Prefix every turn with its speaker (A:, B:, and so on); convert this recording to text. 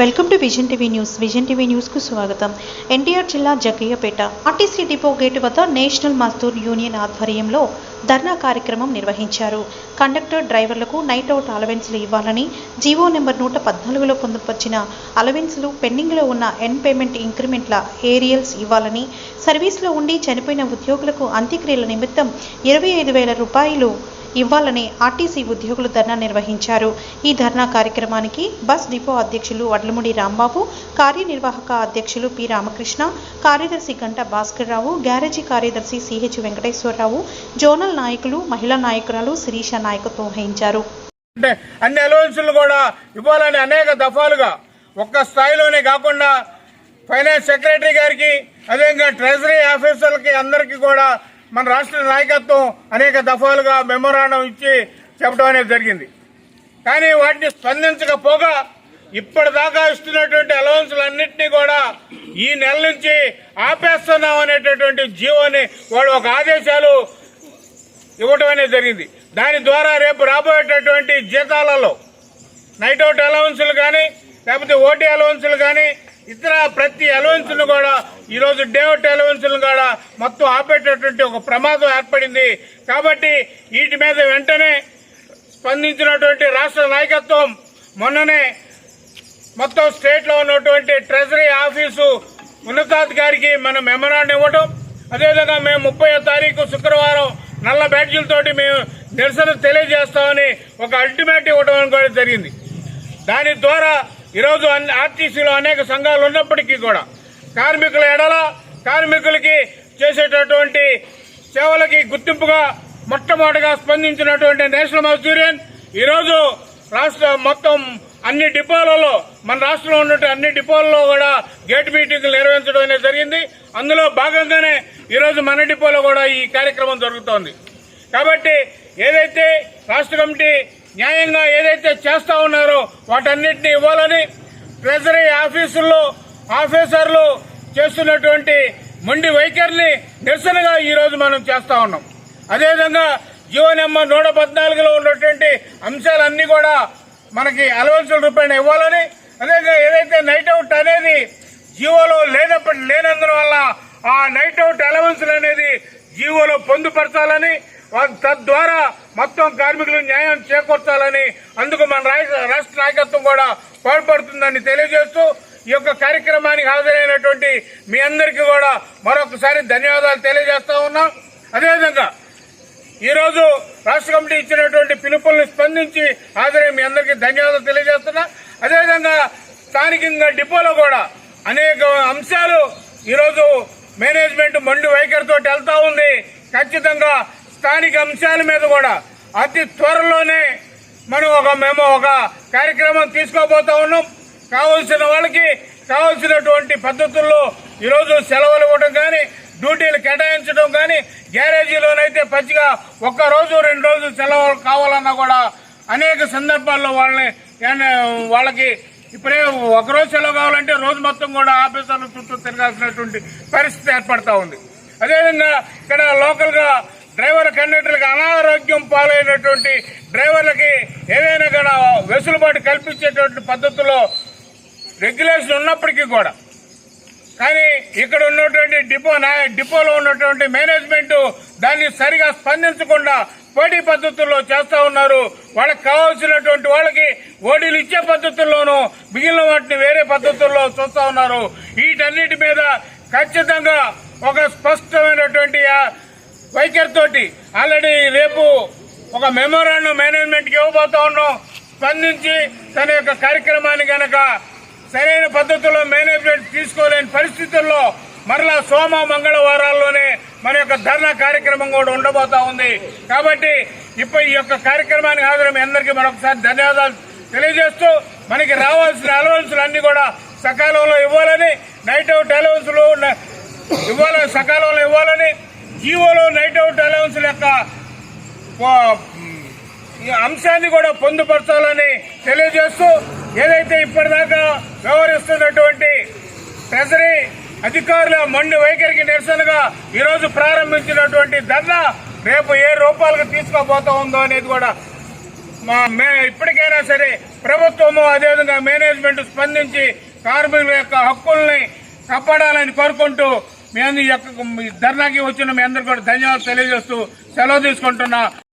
A: Welcome to vision TV news. Vision TV news కు స్వాగతం. ఎన్టీఆర్ జిల్లా జగ్గయ్యపేట ఆర్టీసీ డిపో గేటు వద్ద నేషనల్ మజ్దూర్ యూనియన్ ఆధ్వర్యంలో ధర్నా కార్యక్రమం నిర్వహించారు. కండక్టర్ డ్రైవర్లకు నైట్ అవుట్ అలవెన్స్లు ఇవ్వాలని, జీవో నెంబర్ 114లో పొందుపరిచిన అలవెన్స్లు, పెండింగ్లో ఉన్న ఎన్ పేమెంట్ ఇంక్రిమెంట్ల ఏరియల్స్ ఇవ్వాలని, సర్వీస్లో ఉండి చనిపోయిన ఉద్యోగులకు అంత్యక్రియల నిమిత్తం 25,000 రూపాయలు ఇవ్వాలని ఆర్టీసీ ఉద్యోగులు ధర్నా నిర్వహించారు. ఈ ధర్నా కార్యక్రమానికి బస్ డిపో అధ్యక్షులు వడ్లముడి రాంబాబు, కార్యనిర్వాహక అధ్యక్షులు పి రామకృష్ణ, కార్యదర్శి గంట భాస్కర్ రావు, గ్యారేజీ కార్యదర్శి సిహెచ్ వెంకటేశ్వరరావు, జోనల్ నాయకులు, మహిళా నాయకురాలు శిరీష నాయకత్వం వహించారు.
B: అన్ని అలవెన్సులు కూడా ఇవ్వాలని అనేక దఫాలుగా ఒక్క స్థాయిలోనే కాకుండా ఫైనాన్స్ సెక్రటరీ గారికి, అదేవిధంగా ట్రెజరీ ఆఫీసర్లకి అందరికీ కూడా మన రాష్ట్ర నాయకత్వం అనేక దఫాలుగా మెమోరాండం ఇచ్చి చెప్పడం అనేది జరిగింది. కానీ వాటిని స్పందించకపోగా ఇప్పటిదాకా ఇస్తున్నటువంటి అలవెన్సులన్నింటినీ కూడా ఈ నెల నుంచి ఆపేస్తున్నాం అనేటటువంటి జీవోని వాళ్ళు ఒక ఆదేశాలు ఇవ్వడం అనేది జరిగింది. దాని ద్వారా రేపు రాబోయేటటువంటి జీతాలలో నైట్ అవుట్ అలవెన్సులు కానీ, లేకపోతే ఓటీ అలవెన్సులు కానీ, ఇతర ప్రతి అలవెన్స్ను కూడా ఈరోజు డే అవుట్ అలవెన్స్ను కూడా మొత్తం ఆపేటటువంటి ఒక ప్రమాదం ఏర్పడింది. కాబట్టి వీటి మీద వెంటనే స్పందించినటువంటి రాష్ట్ర నాయకత్వం మొన్ననే మొత్తం స్టేట్లో ఉన్నటువంటి ట్రెజరీ ఆఫీసు ఉన్నతాధికారికి మనం మెమోరాండం ఇవ్వడం, అదేవిధంగా మేము 30వ తారీఖు శుక్రవారం నల్ల బ్యాడ్జీలతోటి మేము నిరసన తెలియజేస్తామని ఒక అల్టిమేట్ ఇవ్వడం కూడా జరిగింది. దాని ద్వారా ఈరోజు ఆర్టీసీలో అనేక సంఘాలు ఉన్నప్పటికీ కూడా కార్మికుల ఎడల, కార్మికులకి చేసేటటువంటి సేవలకి గుర్తింపుగా మొట్టమొదటిగా స్పందించినటువంటి నేషనల్ మజ్దూర్ యూనియన్ ఈరోజు రాష్ట్ర మొత్తం అన్ని డిపోలలో, మన రాష్ట్రంలో ఉన్నటువంటి అన్ని డిపోలలో కూడా గేట్ మీటింగ్లు నిర్వహించడం అనేది జరిగింది. అందులో భాగంగానే ఈరోజు మన డిపోలో కూడా ఈ కార్యక్రమం జరుగుతోంది. కాబట్టి ఏదైతే రాష్ట్ర కమిటీ న్యాయంగా ఏదైతే చేస్తా ఉన్నారో వాటన్నిటిని ఇవ్వాలని, ట్రెజరీ ఆఫీసుల్లో ఆఫీసర్లు చేస్తున్నటువంటి మొండి వైఖరిని నిరసనగా ఈరోజు మనం చేస్తా ఉన్నాం. అదేవిధంగా జీవో నెంబర్ 114లో ఉన్నటువంటి అంశాలన్నీ కూడా మనకి అలవెన్సుల రూపాయన ఇవ్వాలని, అదేవిధంగా ఏదైతే నైట్ అవుట్ అనేది జీవోలో లేనందువల్ల ఆ నైట్ అవుట్ అలవెన్సులు అనేది జీవోలో పొందుపరచాలని, తద్వారా మొత్తం కార్మికులు న్యాయం చేకూర్చాలని అందుకు మన రాష్ట్ర నాయకత్వం కూడా పాల్పడుతుందని తెలియజేస్తూ ఈ యొక్క కార్యక్రమానికి హాజరైనటువంటి మీ అందరికీ కూడా మరొకసారి ధన్యవాదాలు తెలియజేస్తా ఉన్నాం. అదేవిధంగా ఈరోజు రాష్ట్ర కమిటీ ఇచ్చినటువంటి పిలుపులను స్పందించి హాజరై మీ అందరికీ ధన్యవాదాలు తెలియజేస్తున్నా. అదేవిధంగా స్థానికంగా డిపోలో కూడా అనేక అంశాలు ఈరోజు మేనేజ్మెంట్ మొండి వైఖరితో వెళ్తా ఉంది. ఖచ్చితంగా స్థానిక అంశాల మీద కూడా అతి త్వరలోనే మనం ఒక కార్యక్రమం తీసుకోబోతా ఉన్నాం. కావలసిన వాళ్ళకి కావలసినటువంటి పద్ధతుల్లో ఈరోజు సెలవులు ఇవ్వడం కానీ, డ్యూటీలు కేటాయించడం కానీ, గ్యారేజీలోనైతే పచ్చిగా 1 రోజు 2 రోజులు సెలవులు కావాలన్నా కూడా అనేక సందర్భాల్లో వాళ్ళకి ఇప్పుడే 1 రోజు సెలవు కావాలంటే రోజు మొత్తం కూడా ఆఫీసర్ల చుట్టూ తిరగాల్సినటువంటి పరిస్థితి ఏర్పడతా ఉంది. అదేవిధంగా ఇక్కడ లోకల్ గా డ్రైవర్ కండక్టర్లకు అనారోగ్యం పాలైనటువంటి డ్రైవర్లకి ఏదైనా కూడా వెసులుబాటు కల్పించేటువంటి పద్ధతిలో రెగ్యులేషన్ ఉన్నప్పటికీ కూడా, కానీ ఇక్కడ ఉన్నటువంటి డిపోలో ఉన్నటువంటి మేనేజ్మెంట్ దాన్ని సరిగా స్పందించకుండా పోటీ పద్ధతుల్లో చేస్తా ఉన్నారు. వాళ్ళకి కావాల్సినటువంటి వాళ్ళకి ఓడీలు ఇచ్చే పద్ధతుల్లోనూ మిగిలిన వాటిని వేరే పద్ధతుల్లో చూస్తా ఉన్నారు. వీటన్నిటి మీద ఖచ్చితంగా ఒక స్పష్టమైనటువంటి వైఖరితోటి ఆల్రెడీ రేపు ఒక మెమోరాండం మేనేజ్మెంట్ కి ఇవ్వబోతా ఉన్నాం. స్పందించి తన యొక్క కార్యక్రమాన్ని గనక సరైన పద్ధతిలో మేనేజ్మెంట్ తీసుకోలేని పరిస్థితుల్లో మరలా సోమ మంగళవారాల్లోనే మన యొక్క ధర్నా కార్యక్రమం కూడా ఉండబోతా ఉంది. కాబట్టి ఇప్పుడు ఈ యొక్క కార్యక్రమానికి హాజరు మీ అందరికీ మరొకసారి ధన్యవాదాలు తెలియజేస్తూ, మనకి రావాల్సిన అలవెన్సులు అన్ని కూడా సకాలంలో ఇవ్వాలని, నైట్ అవుట్ అలవెన్సులు సకాలంలో ఇవ్వాలని, జీవోలో నైట్ అవుట్ అలవెన్సుల యొక్క అంశాన్ని కూడా పొందుపరచాలని తెలియజేస్తూ, ఏదైతే ఇప్పటిదాకా వ్యవహరిస్తున్నటువంటి ట్రెజరీ అధికారుల మొండి వైఖరికి నిరసనగా ఈరోజు ప్రారంభించినటువంటి ధర్నా రేపు ఏ రూపాలకు తీసుకోబోతా ఉందో అనేది కూడా ఇప్పటికైనా సరే ప్రభుత్వము అదేవిధంగా మేనేజ్మెంట్ స్పందించి కార్మికుల యొక్క హక్కుల్ని కాపాడాలని కోరుకుంటూ మీ అందరి యొక్క ధర్నాకి వచ్చిన మీ అందరికీ కూడా ధన్యవాదాలు తెలియజేస్తూ సెలవు తీసుకుంటున్నా.